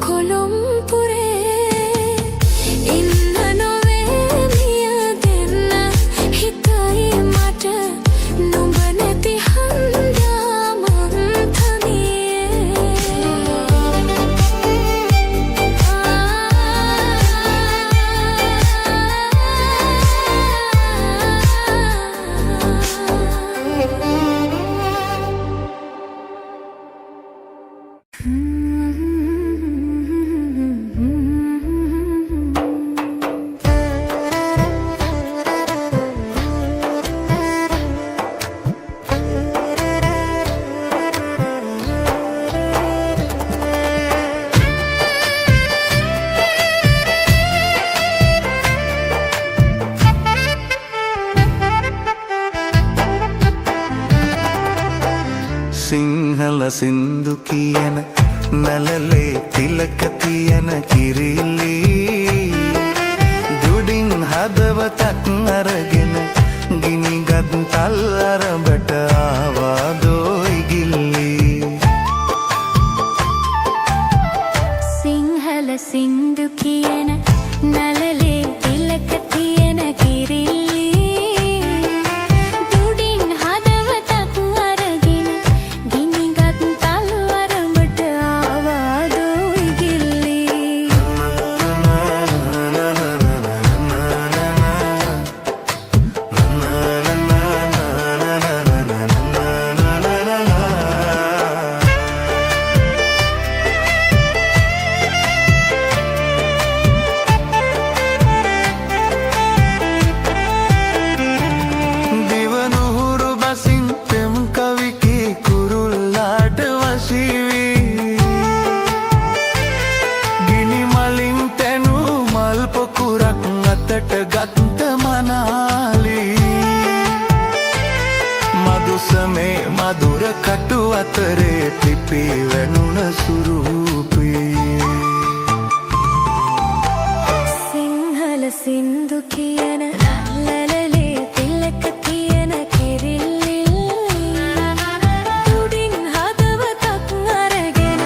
කොළොම්පුරේ ඉන්න නොවේ මිය දෙන්න හිතයි මට නුඹ නැති හන්දා මං සිංහල සින්දු කියන නලලේ තිලක තියෙන කිරිලි දුඩින් හදවතක් අරගෙන ගිනිගත් තල් අරඹට ආවා දෝයි ගිල්ලි සිංහල සින්දු කියන නලලේ තිලක තියෙන කිරිල්ලි දුඩින් හදවතක් අරගෙන ගිනිගත් තල් වරඹට ආවා දෝයි ගිල්ලි දිවනුහුරු බසින් පෙම් කවිකේ කුරුල්ලාට වශීවී ගිනි මලින් තැනු මල් පොකුරක් අතට ගත්ත මනාලි මදුසමේ මధుර කටු අතරේ පිපී වැනුන සුරූපී සිංහල සින්දු කියන නලලේ තිලක තියෙන කිරිල්ලි දුඩින් හදවතක් අරගෙන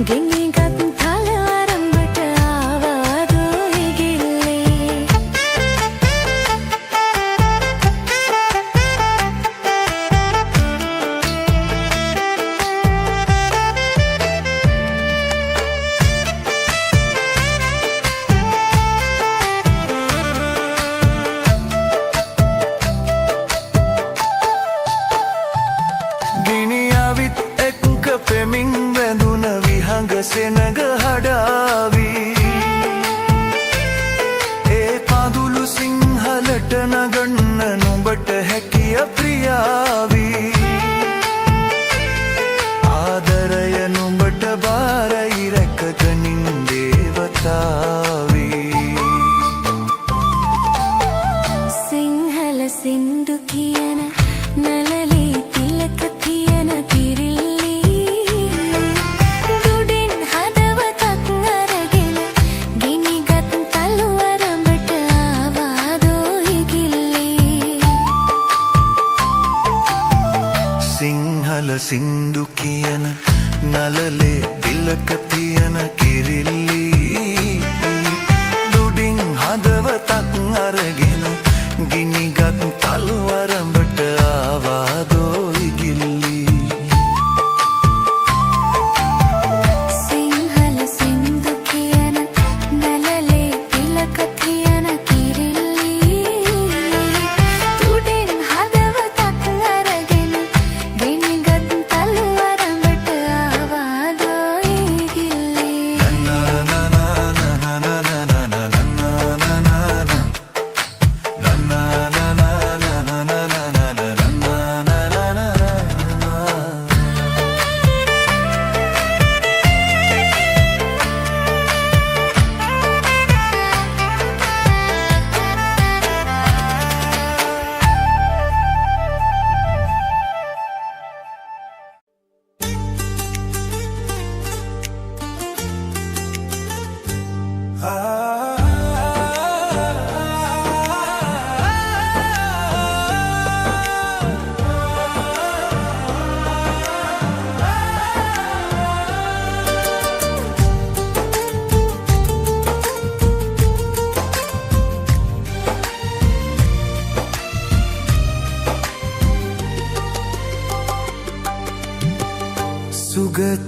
ගිනිගත් තල වරඹට ආවා දෝයි ගිල්ලි ගිනියාවිත් එක්ක පෙමින් වැඳුන විහඟ සෙනග හඩාවී ඒ පඳුළු සිංහලට නගන්න නුඹට හැකිය ප්‍රියාවී ආදරය නුඹට බාරයි රැකගනින් දේවතාවී සිංහල සින්දු කියන නලලේ තිලක තියෙන කිරිල්ලි දුඩින් හදවතක් අරගෙන ගිනිගත් තල් වරඹට ආවා දෝයි ගිල්ලි සිංහල සින්දු කියන නලලේ තිලක තියෙන කිරිල්ලි දුඩින් හදවතක් අරගෙන ගිනිගත් තල් වරඹට ආවා දෝයි ගිල්ලි සිංහල සින්දු කියන නලලේ තිලක තියෙන කිරිල්ලි දුඩින් හදවතක් අරගෙන ගිනිගත් තල් වරඹට ආවා දෝයි ගිල්ලි na na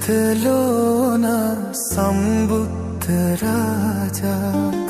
සිතලෝන සම්බුද්ධ රාජා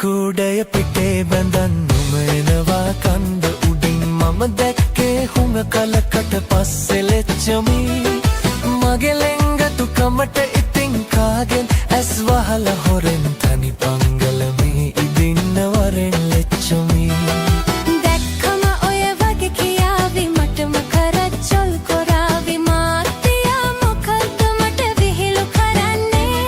කුඩය පිටේ බඳන් නුමෙනවා කන්ද උඩින් මම දැක්කේ හුඟ කලකට පස්සේ ලෙච්චමි මගේ ලෙංගතුකමට ඉතින් කාගෙන් ඇස් වහලා හොරෙන් තනි පංගලමි ඉදින්න වරෙන් ලෙච්චමි දැක්කම ඔය වගේ කියාවි මටම කරච්චොල් කොරාවි මාත්‍යා මොකද්ද මට විහිළු කරන්නේ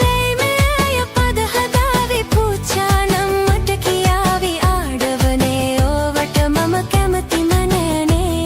ලේමේ පද හදාවි පුචානම් මට කියාවි ආඩවනේ ඕවට මම කැමතිම නෑනේ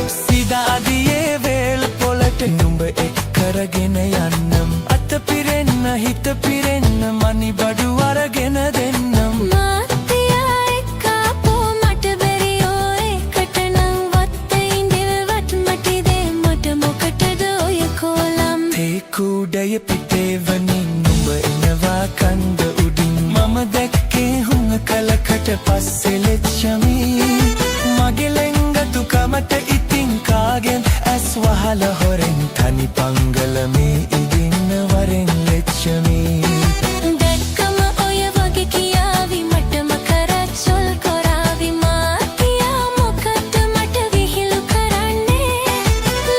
සිදාදියේ වේල් පොලට නුඹ එක් කරගෙන යන්නම් අත පිරෙන්න හිත පිරෙන්න මනි බඩු අරගෙන දෙන්නම් මාත්‍යා එක්කාපෝ මට බැරියෝ ඒකටනම් වත්තයින් දිල්වත් මටිදේ මට මොකටද ඔය කෝලම් තේ කුඩය පිටේ වනින් නුඹ එනවා කන්ද උඩින් මම දැක්කේ හුඟ කලකට පස්සේ ලෙච්චමි මගේ ලෙංගතුකමට ඉතින් කාගෙන් ඇස් වහලා හොරෙන් තනි පංගලමේ ඉදින්න වරෙන් ලෙච්චමි දැක්කම ඔය වගේ කියාවි මටම කරච්චොල් කොරාවි මාත්‍යා මොකද්ද මට විහිළු කරන්නේ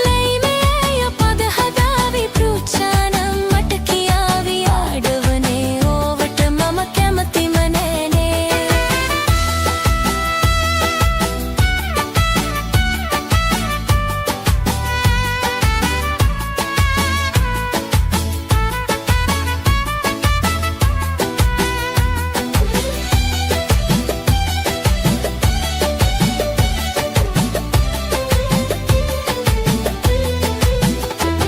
ලේමේ පද හදාවි පුචානම් මට කියාවි ආඩවනේ ඕවට මම කැමතිම නෑනේ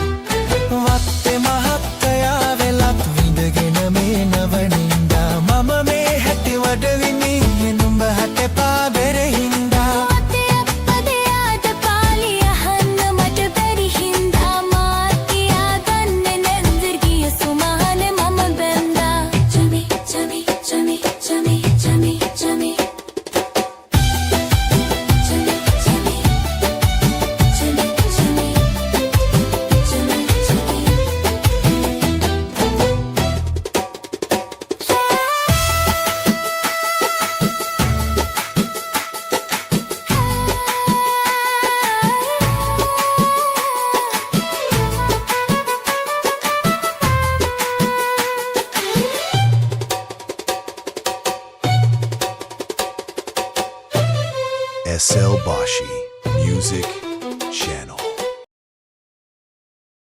වත්තේ මහත්තයා වෙලත් විඳගෙන මේ නවනින්දා මම මේ හැටි වඩවිනි නුඹ හටපා බෙරහින්දා ඔතේ අපදයාද පාලි අහන්න මට බැරි හින්දා මාත්‍යා දන්නේ නැද්ද ගිය සුමානේ මම බැන්දා Chami Chami Chami Chami Chami Chami Chami Chami Chami Chami Chami SL Bashi Music Channel.